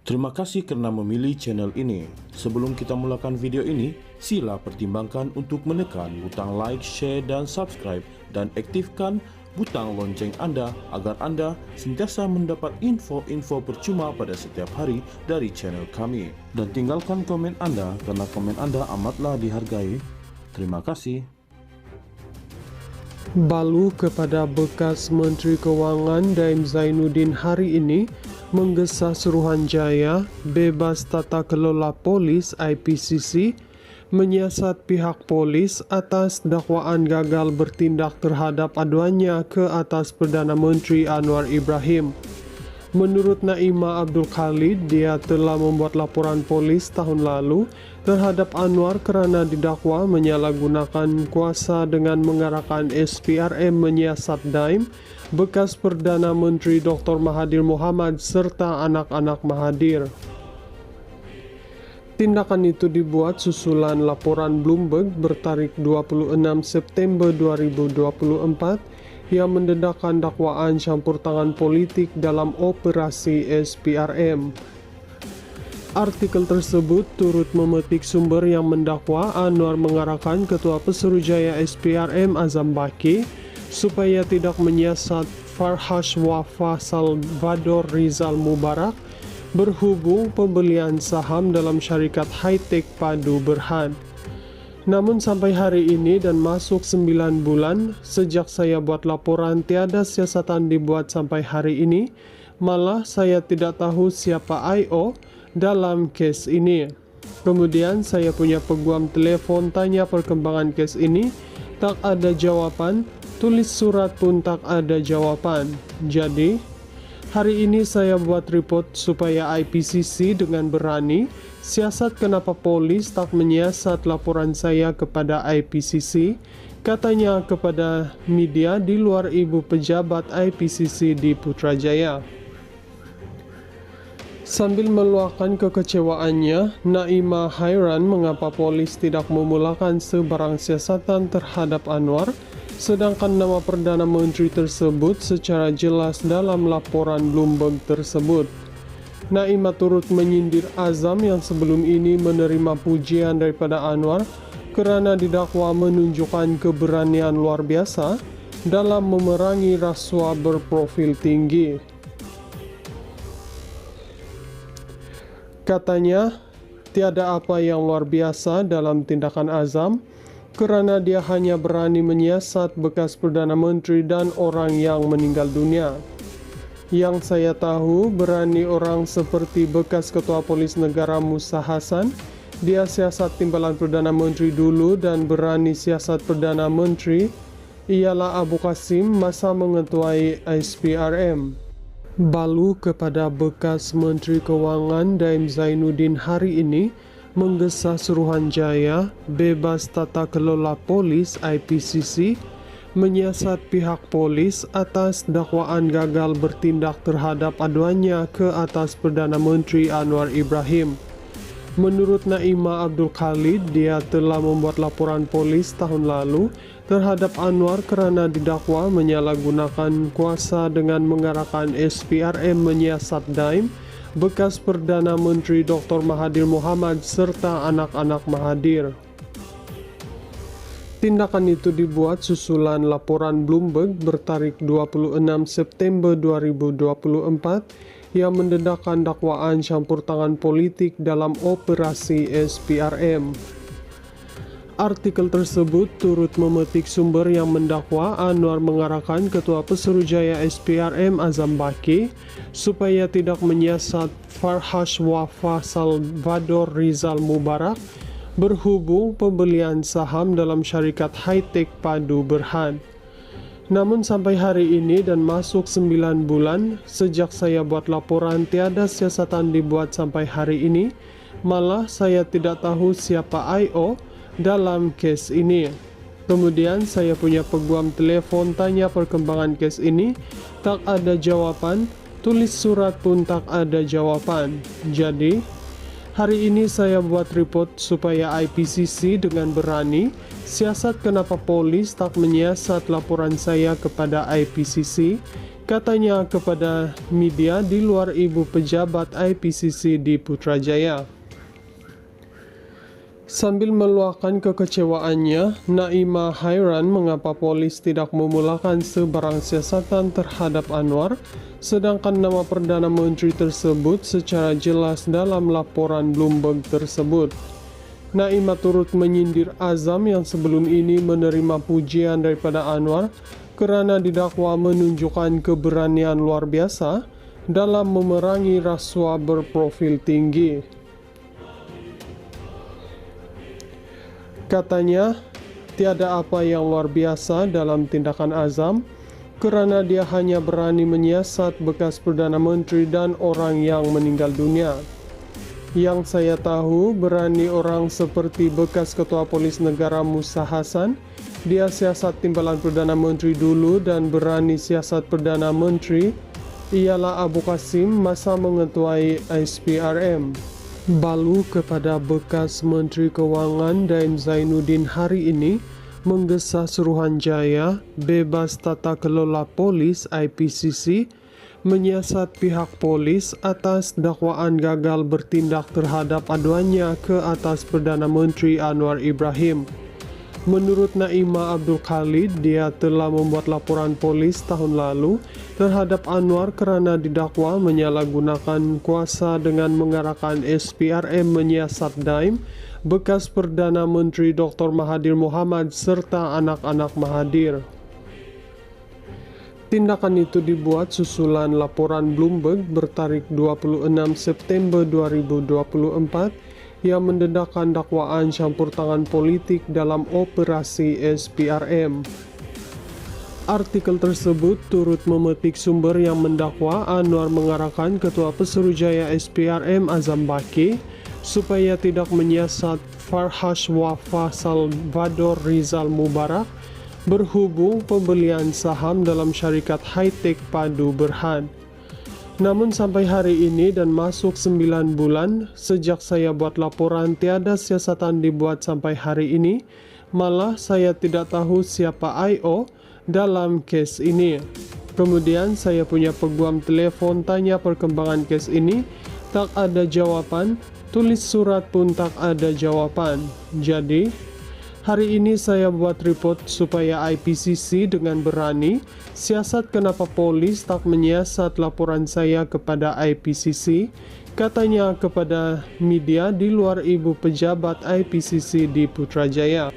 Terima kasih karena memilih channel ini. Sebelum kita mulakan video ini, sila pertimbangkan untuk menekan butang like, share, dan subscribe, dan aktifkan butang lonceng Anda agar Anda sentiasa mendapat info-info percuma pada setiap hari dari channel kami. Dan tinggalkan komen Anda karena komen Anda amatlah dihargai. Terima kasih. Balu kepada bekas Menteri Keuangan Daim Zainuddin hari ini menggesa Suruhanjaya bebas tata kelola polis IPCC menyiasat pihak polis atas dakwaan gagal bertindak terhadap aduannya ke atas Perdana Menteri Anwar Ibrahim. Menurut Naimah Abdul Khalid, dia telah membuat laporan polis tahun lalu terhadap Anwar kerana didakwa menyalahgunakan kuasa dengan mengarahkan SPRM menyiasat Daim, bekas Perdana Menteri Dr. Mahathir Mohamad serta anak-anak Mahathir. Tindakan itu dibuat susulan laporan Bloomberg bertarik 26 September 2024 yang mendedahkan dakwaan campur tangan politik dalam operasi SPRM. Artikel tersebut turut memetik sumber yang mendakwa Anwar mengarahkan Ketua Pesuruhjaya SPRM Azam Baki supaya tidak menyiasat Farhas Wafa Salvador Rizal Mubarak berhubung pembelian saham dalam syarikat high-tech Padu Berhad. Namun sampai hari ini dan masuk 9 bulan sejak saya buat laporan, tiada siasatan dibuat sampai hari ini. Malah saya tidak tahu siapa I.O. dalam kes ini. Kemudian saya punya peguam telefon tanya perkembangan kes ini, tak ada jawapan. Tulis surat pun tak ada jawaban. Jadi hari ini saya buat report supaya IPCC dengan berani siasat kenapa polis tak menyiasat laporan saya kepada IPCC, katanya kepada media di luar ibu pejabat IPCC di Putrajaya. Sambil meluahkan kekecewaannya, Naimah hairan mengapa polis tidak memulakan sebarang siasatan terhadap Anwar, sedangkan nama Perdana Menteri tersebut secara jelas dalam laporan Bloomberg tersebut. Naimah turut menyindir Azam yang sebelum ini menerima pujian daripada Anwar kerana didakwa menunjukkan keberanian luar biasa dalam memerangi rasuah berprofil tinggi. Katanya, tiada apa yang luar biasa dalam tindakan Azam kerana dia hanya berani menyiasat bekas Perdana Menteri dan orang yang meninggal dunia. Yang saya tahu, berani orang seperti bekas Ketua Polis Negara Musa Hassan, dia siasat timbalan Perdana Menteri dulu, dan berani siasat Perdana Menteri ialah Abu Qasim masa mengetuai SPRM. Balu kepada bekas Menteri Keuangan Daim Zainuddin hari ini menggesa Suruhanjaya bebas tata kelola polis IPCC menyiasat pihak polis atas dakwaan gagal bertindak terhadap aduannya ke atas Perdana Menteri Anwar Ibrahim. Menurut Naimah Abdul Khalid, dia telah membuat laporan polis tahun lalu terhadap Anwar kerana didakwa menyalahgunakan kuasa dengan mengarahkan SPRM menyiasat Daim, bekas Perdana Menteri Dr. Mahathir Mohamad serta anak-anak Mahathir. Tindakan itu dibuat susulan laporan Bloomberg bertarik 26 September 2024 yang mendedahkan dakwaan campur tangan politik dalam operasi SPRM. Artikel tersebut turut memetik sumber yang mendakwa Anwar mengarahkan Ketua Pesuruhjaya SPRM Azam Baki supaya tidak menyiasat Farhas Wafa Salvador Rizal Mubarak berhubung pembelian saham dalam syarikat high-tech Padu Berhad. Namun sampai hari ini dan masuk 9 bulan sejak saya buat laporan, tiada siasatan dibuat sampai hari ini. Malah saya tidak tahu siapa I.O. dalam kes ini. Kemudian saya punya peguam telefon tanya perkembangan kes ini, tak ada jawapan. Tulis surat pun tak ada jawaban. Jadi hari ini saya buat report supaya IPCC dengan berani siasat kenapa polis tak menyiasat laporan saya kepada IPCC, Katanya kepada media di luar ibu pejabat IPCC di Putrajaya. Sambil meluahkan kekecewaannya, Naimah hairan mengapa polis tidak memulakan sebarang siasatan terhadap Anwar, sedangkan nama Perdana Menteri tersebut secara jelas dalam laporan Bloomberg tersebut. Naimah turut menyindir Azam yang sebelum ini menerima pujian daripada Anwar kerana didakwa menunjukkan keberanian luar biasa dalam memerangi rasuah berprofil tinggi. Katanya, tiada apa yang luar biasa dalam tindakan Azam kerana dia hanya berani menyiasat bekas Perdana Menteri dan orang yang meninggal dunia. Yang saya tahu, berani orang seperti bekas Ketua Polis Negara Musa Hasan, dia siasat timbalan Perdana Menteri dulu, dan berani siasat Perdana Menteri ialah Abu Qasim masa mengetuai SPRM. Balu kepada bekas Menteri Kewangan Daim Zainuddin hari ini menggesa Suruhanjaya bebas tata kelola polis IPCC menyiasat pihak polis atas dakwaan gagal bertindak terhadap aduannya ke atas Perdana Menteri Anwar Ibrahim. Menurut Naimah Abdul Khalid, dia telah membuat laporan polis tahun lalu terhadap Anwar kerana didakwa menyalahgunakan kuasa dengan mengarahkan SPRM menyiasat Daim, bekas Perdana Menteri Dr. Mahathir Mohamad serta anak-anak Mahathir. Tindakan itu dibuat susulan laporan Bloomberg bertarik 26 September 2024 yang mendedahkan dakwaan campur tangan politik dalam operasi SPRM. Artikel tersebut turut memetik sumber yang mendakwa Anwar mengarahkan Ketua Pesuruhjaya SPRM Azam Baki supaya tidak menyiasat Farhas Wafa Salvador Rizal Mubarak berhubung pembelian saham dalam syarikat high-tech Padu Berhad. Namun sampai hari ini dan masuk 9 bulan sejak saya buat laporan, tiada siasatan dibuat sampai hari ini. Malah saya tidak tahu siapa I.O. dalam kes ini. Kemudian saya punya peguam telefon tanya perkembangan kes ini, tak ada jawapan. Tulis surat pun tak ada jawapan. Jadi hari ini saya buat report supaya IPCC dengan berani siasat kenapa polis tak menyiasat laporan saya kepada IPCC, katanya kepada media di luar ibu pejabat IPCC di Putrajaya.